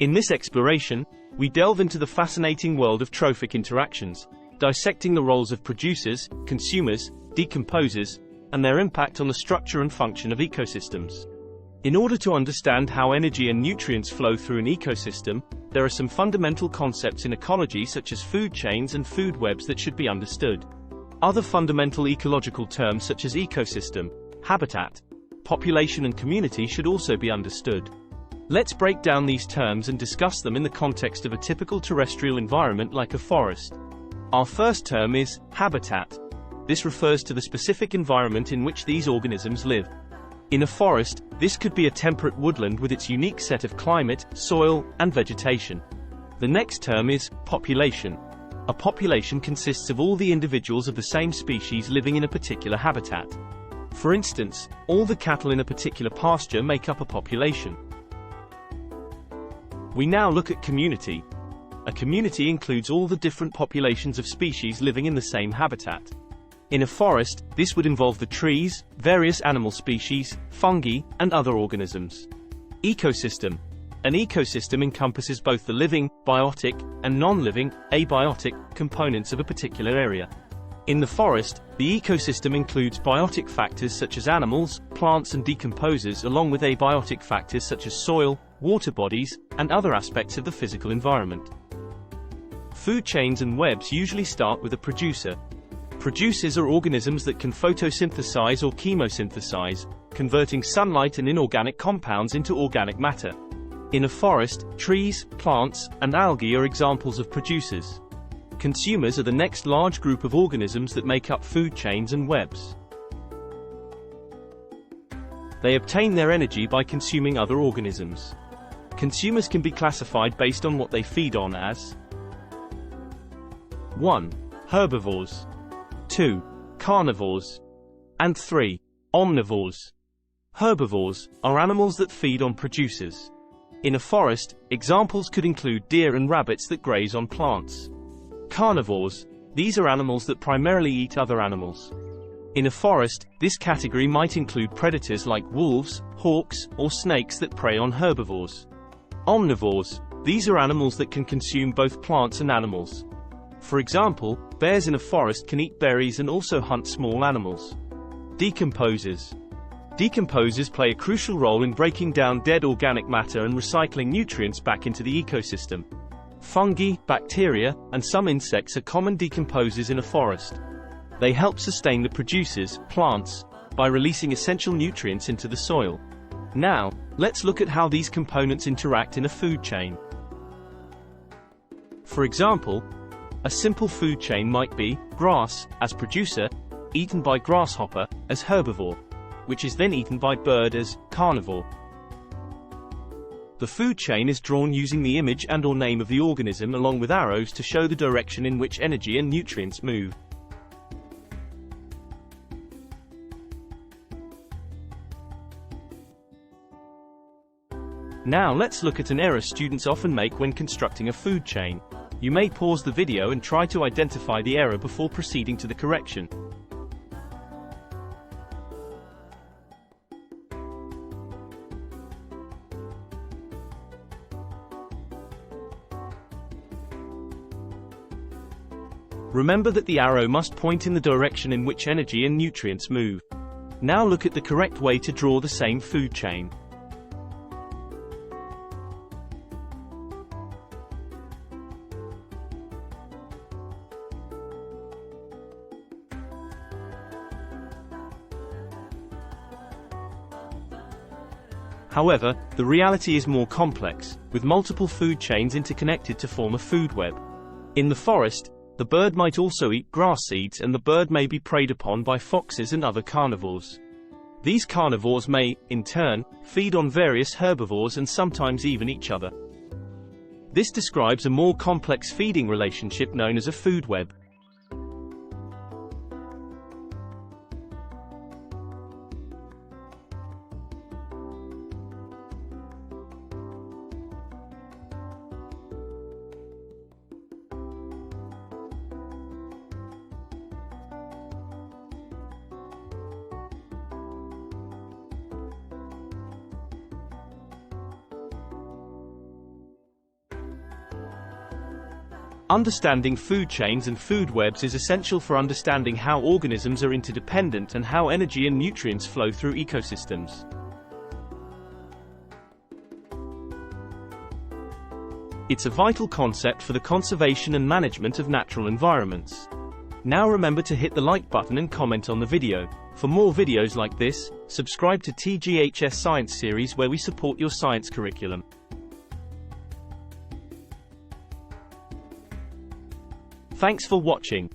In this exploration, we delve into the fascinating world of trophic interactions, dissecting the roles of producers, consumers, decomposers, and their impact on the structure and function of ecosystems. In order to understand how energy and nutrients flow through an ecosystem, there are some fundamental concepts in ecology such as food chains and food webs that should be understood. Other fundamental ecological terms such as ecosystem, habitat, population and community should also be understood. Let's break down these terms and discuss them in the context of a typical terrestrial environment like a forest. Our first term is habitat. This refers to the specific environment in which these organisms live. In a forest, this could be a temperate woodland with its unique set of climate, soil, and vegetation. The next term is population. A population consists of all the individuals of the same species living in a particular habitat. For instance, all the cattle in a particular pasture make up a population. We now look at community. A community includes all the different populations of species living in the same habitat. In a forest, this would involve the trees, various animal species, fungi, and other organisms. Ecosystem. An ecosystem encompasses both the living, biotic, and non-living, abiotic, components of a particular area. In the forest, the ecosystem includes biotic factors such as animals, plants and decomposers along with abiotic factors such as soil, water bodies, and other aspects of the physical environment. Food chains and webs usually start with a producer. Producers are organisms that can photosynthesize or chemosynthesize, converting sunlight and inorganic compounds into organic matter. In a forest, trees, plants, and algae are examples of producers. Consumers are the next large group of organisms that make up food chains and webs. They obtain their energy by consuming other organisms. Consumers can be classified based on what they feed on as 1. Herbivores, 2. Carnivores, and 3. Omnivores. Herbivores are animals that feed on producers. In a forest, examples could include deer and rabbits that graze on plants. Carnivores, these are animals that primarily eat other animals. In a forest, this category might include predators like wolves, hawks, or snakes that prey on herbivores. Omnivores, these are animals that can consume both plants and animals. For example, bears in a forest can eat berries and also hunt small animals. Decomposers. Decomposers play a crucial role in breaking down dead organic matter and recycling nutrients back into the ecosystem. Fungi, bacteria, and some insects are common decomposers in a forest. They help sustain the producers, plants, by releasing essential nutrients into the soil. Now, let's look at how these components interact in a food chain. For example, a simple food chain might be grass, as producer, eaten by grasshopper, as herbivore, which is then eaten by bird as carnivore. The food chain is drawn using the image and/or name of the organism along with arrows to show the direction in which energy and nutrients move. Now let's look at an error students often make when constructing a food chain. You may pause the video and try to identify the error before proceeding to the correction. Remember that the arrow must point in the direction in which energy and nutrients move. Now look at the correct way to draw the same food chain. However, the reality is more complex, with multiple food chains interconnected to form a food web. In the forest, the bird might also eat grass seeds and the bird may be preyed upon by foxes and other carnivores. These carnivores may, in turn, feed on various herbivores and sometimes even each other. This describes a more complex feeding relationship known as a food web. Understanding food chains and food webs is essential for understanding how organisms are interdependent and how energy and nutrients flow through ecosystems. It's a vital concept for the conservation and management of natural environments. Now remember to hit the like button and comment on the video. For more videos like this, subscribe to TGHS Science Series where we support your science curriculum. Thanks for watching.